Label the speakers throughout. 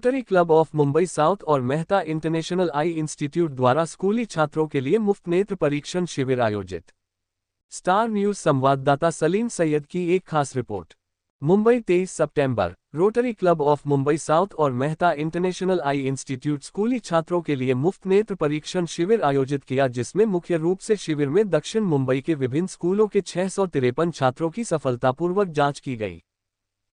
Speaker 1: Rotary Club of Mumbai south और Mehta international I institute द्वारा स्कूली छात्रों के लिए मुफ्त नेत्र परीक्षण शिविर आयोजित। स्टार न्यूज संवाददाता सलीम सैयद की एक खास report. Mumbai 23 September. Rotary Club of Mumbai south और मेहता इंटरनेशनल आई इंस्टीट्यूट स्कूली छात्रों के लिए मुफ्त नेत्र परीक्षण शिविर आयोजित किया, जिसमें मुख्य रूप से शिविर में दक्षिण मुंबई के विभिन्न स्कूलों के 653 छात्रों की सफलतापूर्वक जांच की गई।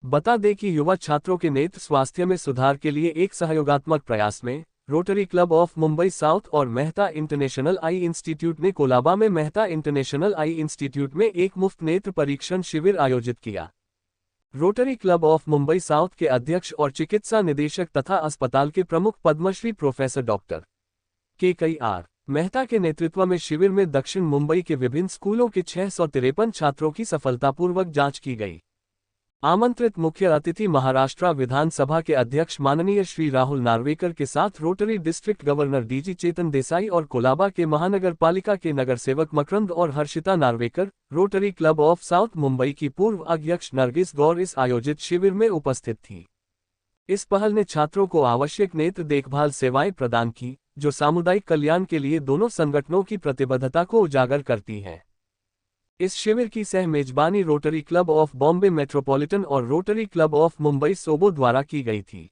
Speaker 1: बता दें कि युवा छात्रों के नेत्र स्वास्थ्य में सुधार के लिए एक सहयोगात्मक प्रयास में rotary Club of Mumbai south और मेहता इंटरनेशनल आई इंस्टीट्यूट ने कोलाबा में मेहता इंटरनेशनल आई इंस्टीट्यूट में एक मुफ्त नेत्र परीक्षण शिविर आयोजित किया। Rotary Club of Mumbai south के अध्यक्ष और चिकित्सा निदेशक तथा अस्पताल के प्रमुख पद्मश्री प्रोफेसर डॉक्टर के मेहता के नेतृत्व में शिविर में दक्षिण मुंबई के विभिन्न स्कूलों के 653 छात्रों की सफलतापूर्वक जांच की गई। आमंत्रित मुख्य अतिथि महाराष्ट्र विधानसभा के अध्यक्ष माननीय श्री राहुल नार्वेकर के साथ रोटरी डिस्ट्रिक्ट गवर्नर डीजी चेतन देसाई और कोलाबा के महानगर पालिका के नगर सेवक मकरंद और Harshita Narvekar, Rotary Club of South Mumbai की पूर्व अध्यक्ष नरगिस गौर इस आयोजित शिविर में उपस्थित थी। इस पहल ने छात्रों को आवश्यक नेत्र देखभाल सेवाएं प्रदान की, जो सामुदायिक कल्याण के लिए दोनों संगठनों की प्रतिबद्धता को उजागर करती है। इस शिविर की सह मेजबानी rotary Club of Bombay metropolitan और रोटरी क्लब ऑफ मुंबई सोबो द्वारा की गई थी।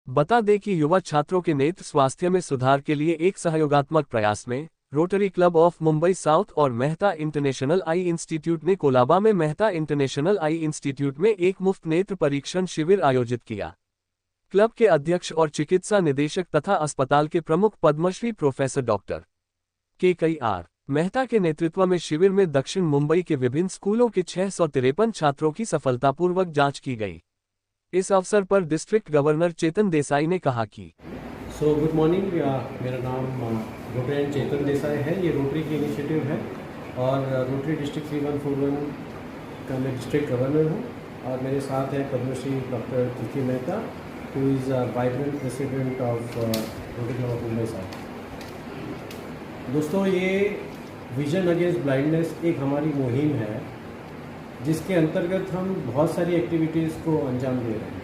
Speaker 1: बता दें कि युवा छात्रों के नेत्र स्वास्थ्य में सुधार के लिए एक सहयोगात्मक प्रयास में rotary Club of Mumbai south और मेहता इंटरनेशनल आई इंस्टीट्यूट ने कोलाबा में मेहता इंटरनेशनल आई इंस्टीट्यूट में एक मुफ्त नेत्र परीक्षण शिविर आयोजित किया। क्लब के अध्यक्ष और चिकित्सा निदेशक तथा अस्पताल के प्रमुख पद्मश्री प्रोफेसर डॉक्टर के मेहता के नेतृत्व में शिविर में दक्षिण मुंबई के विभिन्न स्कूलों के 653 छात्रों की सफलतापूर्वक जांच की गई। इस अवसर पर डिस्ट्रिक्ट गवर्नर चेतन देसाई ने कहा कि
Speaker 2: गुड मॉर्निंग, मेरा नाम डॉक्टर चेतन देसाई है। ये रोटरी की इनिशिएटिव है और रोटरी डिस्ट्रिक्ट 3141 का मैं डिस्ट्रिक्ट गवर्नर हूँ और मेरे साथ है पद्मश्री डॉक्टर के Mehta, who is vibrant president of rotary Club of Mumbai south. दोस्तों, ये विजन अगेंस्ट ब्लाइंडनेस एक हमारी मुहिम है, जिसके अंतर्गत हम बहुत सारी एक्टिविटीज़ को अंजाम दे रहे हैं।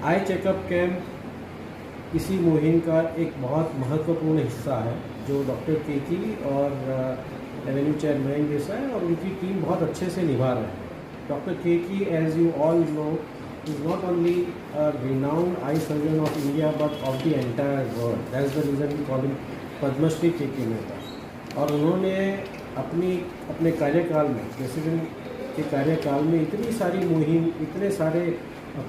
Speaker 2: आई चेकअप कैंप इसी मुहिम का एक बहुत महत्वपूर्ण हिस्सा है, जो डॉक्टर केकी और रेवेन्यू चेयर मयंक देसाई और उनकी टीम बहुत अच्छे से निभा रहे हैं। Doctor Keki, as you all know, is not only a renowned eye surgeon of India but of the entire world. That's the reason we call him Padmashri K Mehta. और उन्होंने अपने कार्यकाल में, प्रेसिडेंट के कार्यकाल में इतनी सारी मुहिम, इतने सारे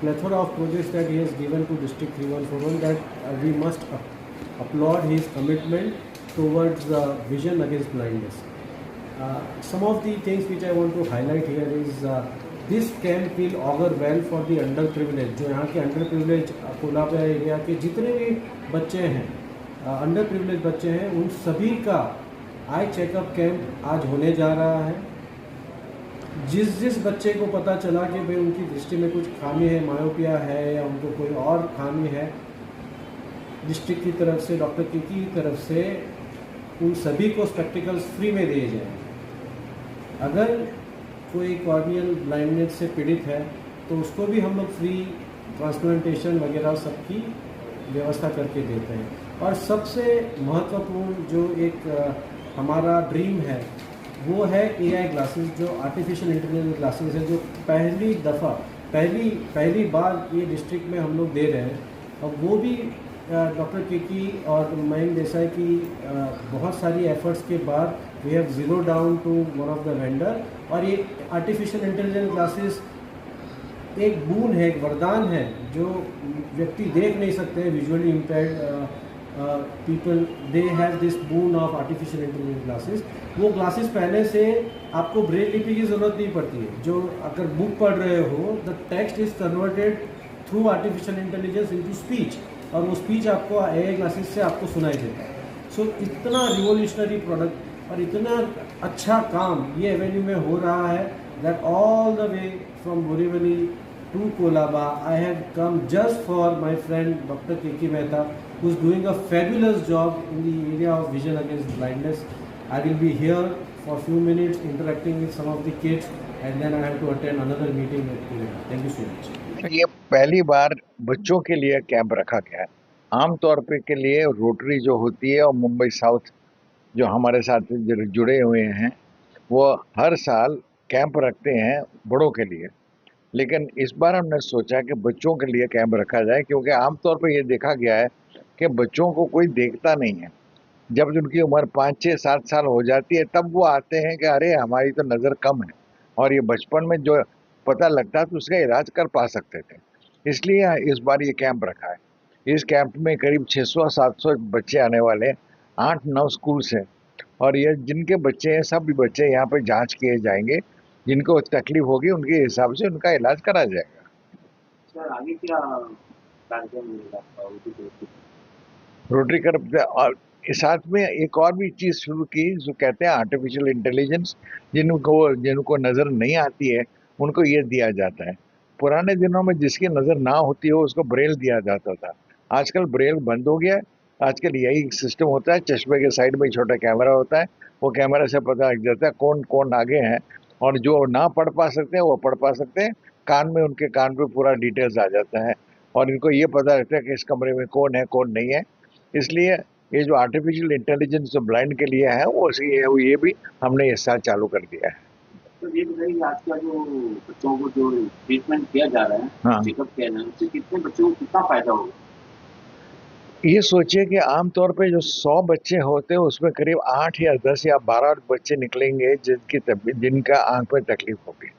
Speaker 2: plethora of projects that he has given to District 3141 that we must applaud his commitment towards the vision against blindness. Some of the things which I want to highlight here is this camp will augur well for the underprivileged। जो यहाँ के underprivileged Colaba area के जितने भी बच्चे हैं, under privilege बच्चे हैं, उन सभी का आई चेकअप कैंप आज होने जा रहा है। जिस बच्चे को पता चला कि भाई उनकी दृष्टि में कुछ खामी है, मायोपिया है या उनको कोई और खामी है, डिस्ट्रिक्ट की तरफ से, डॉक्टर की तरफ से उन सभी को स्पेक्टिकल्स फ्री में दिए जाएंगे। अगर कोई कॉर्नियल ब्लाइंडनेस से पीड़ित है तो उसको भी हम लोग फ्री ट्रांसप्लांटेशन वगैरह सबकी व्यवस्था करके देते हैं। और सबसे महत्वपूर्ण जो एक हमारा ड्रीम है वो है AI ग्लासेस, जो आर्टिफिशियल इंटेलिजेंस ग्लासेस है, जो पहली बार ये डिस्ट्रिक्ट में हम लोग दे रहे हैं। और वो भी डॉक्टर केकी और मयंक देसाई की बहुत सारी एफर्ट्स के बाद we have zero down to one of the vendor. और ये आर्टिफिशियल इंटेलिजेंस ग्लासेस एक बून है, एक वरदान है, जो व्यक्ति देख नहीं सकते हैं, visually impaired people, they have this boon of artificial intelligence glasses. वो ग्लासेस पहनने से आपको ब्रेल लिपि की ज़रूरत नहीं पड़ती है। जो अगर बुक पढ़ रहे हो, the text is converted through artificial intelligence into speech, और वो स्पीच आपको AI ग्लासेस से आपको सुनाई देता है। सो इतना रिवोल्यूशनरी प्रोडक्ट और इतना अच्छा काम ये एवेन्यू में हो रहा है that all the way from Borivali to Kolaba I have come just for my friend Dr. K.K. Mehta, who is doing a fabulous job in the area of vision against blindness. I will be here for a few minutes interacting with some of the kids and then I have to attend another meeting with Kolaba. Thank you so much.
Speaker 3: पहली बार बच्चों के लिए camp रखा गया है। आमतौर पे के लिए रोटरी जो होती है और मुंबई साउथ जो हमारे साथ जुड़े हुए हैं वो हर साल कैंप रखते हैं बड़ों के लिए, लेकिन इस बार हमने सोचा कि बच्चों के लिए कैंप रखा जाए, क्योंकि आमतौर पर ये देखा गया है कि बच्चों को कोई देखता नहीं है। जब उनकी उम्र 5, 6, 7 साल हो जाती है तब वो आते हैं कि अरे हमारी तो नज़र कम है, और ये बचपन में जो पता लगता तो उसका इलाज कर पा सकते थे। इसलिए इस बार ये कैंप रखा है। इस कैंप में करीब 600-700 बच्चे आने वाले हैं। 8-9 स्कूल से, और ये जिनके बच्चे हैं सभी बच्चे यहाँ पे जांच किए जाएंगे। जिनको तकलीफ होगी उनके हिसाब से उनका इलाज करा जाएगा।
Speaker 4: सर आगे क्या कार्यक्रम मिलेगा आपका उनकी तरफ से?
Speaker 3: रोटरी क्लब और इस साथ में एक और भी चीज़ शुरू की जो कहते हैं आर्टिफिशियल इंटेलिजेंस। जिनको नज़र नहीं आती है उनको ये दिया जाता है। पुराने दिनों में जिसकी नज़र ना होती हो उसको ब्रेल दिया जाता था। आजकल ब्रेल बंद हो गया है। आजकल यही सिस्टम होता है, चश्मे के साइड में छोटा कैमरा होता है, वो कैमरा से पता लग जाता है कौन कौन आगे है, और जो ना पढ़ पा सकते हैं वो पढ़ पा सकते हैं। कान में उनके कान पे पूरा डिटेल्स आ जाता है, और इनको ये पता लगता है कि इस कमरे में कौन है कौन नहीं है। इसलिए ये जो आर्टिफिशियल इंटेलिजेंस जो ब्लाइंड के लिए है वो ये भी हमने इस साल चालू कर दिया है।
Speaker 4: तो ये बताइए कि आज का जो बच्चों को जो ट्रीटमेंट किया जा रहा है,
Speaker 3: हाँ।
Speaker 4: चेकअप किया जा रहा है, उससे कितने बच्चों को कितना फायदा होगा?
Speaker 3: ये सोचिए कि आमतौर पे जो 100 बच्चे होते हैं उसमें करीब 8 या 10 या 12 बच्चे निकलेंगे जिनका आंख में तकलीफ होगी।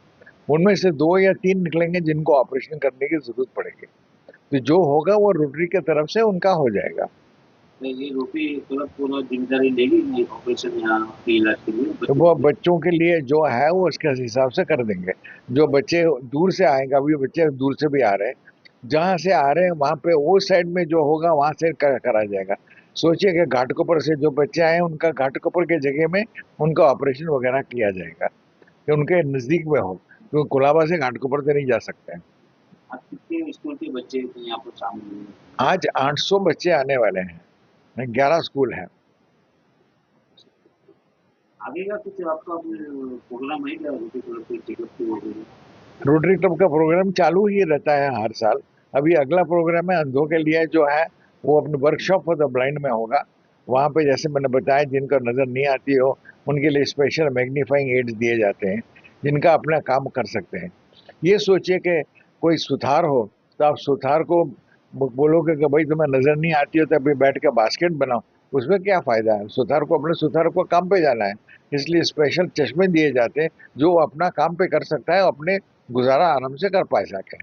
Speaker 3: उनमें से 2 या 3 निकलेंगे जिनको ऑपरेशन करने की जरूरत पड़ेगी। तो जो होगा वो रोटरी की तरफ से उनका हो जाएगा।
Speaker 4: तो ये रोटी तुरंत पूरा जिम्मेदारी लेगी ये ऑपरेशन या के इलाज के लिए
Speaker 3: तो वो बच्चों के लिए जो है वो उसके हिसाब से कर देंगे। जो बच्चे दूर से आएंगे, अभी बच्चे दूर से भी आ रहे हैं, जहाँ से आ रहे हैं वहाँ पे वो साइड में जो होगा वहाँ से करा जाएगा। सोचिए कि घाटकोपर से जो बच्चे आए उनका घाटकोपर के जगह में उनका ऑपरेशन वगैरह किया जाएगा कि उनके नज़दीक में हो, क्योंकि कुलाबा से घाटकोपर से नहीं जा सकते हैं।
Speaker 4: आज कितने स्कूल के बच्चे यहाँ पर शामिल हुए?
Speaker 3: आज 800 बच्चे आने वाले हैं, 11 स्कूल हैं।
Speaker 4: आगे का कुछ आपका प्रोग्राम है क्या रोटी तरफ से चेकअप की वजह?
Speaker 3: रोटरी क्लब का प्रोग्राम चालू ही रहता है हर साल। अभी अगला प्रोग्राम है अंधों के लिए जो है वो अपने वर्कशॉप फॉर द ब्लाइंड में होगा। वहाँ पे जैसे मैंने बताया जिनको नज़र नहीं आती हो उनके लिए स्पेशल मैग्नीफाइंग एड्स दिए जाते हैं, जिनका अपना काम कर सकते हैं। ये सोचिए कि कोई सुथार हो तो आप सुथार को बोलोगे कि भाई तुम्हें नज़र नहीं आती हो तो अभी बैठ के बास्केट बनाओ, उसमें क्या फ़ायदा है? सुथार को काम पे जाना है। इसलिए स्पेशल चश्मे दिए जाते हैं जो अपना काम पे कर सकता है, अपने गुजारा आराम से कर पाए सके।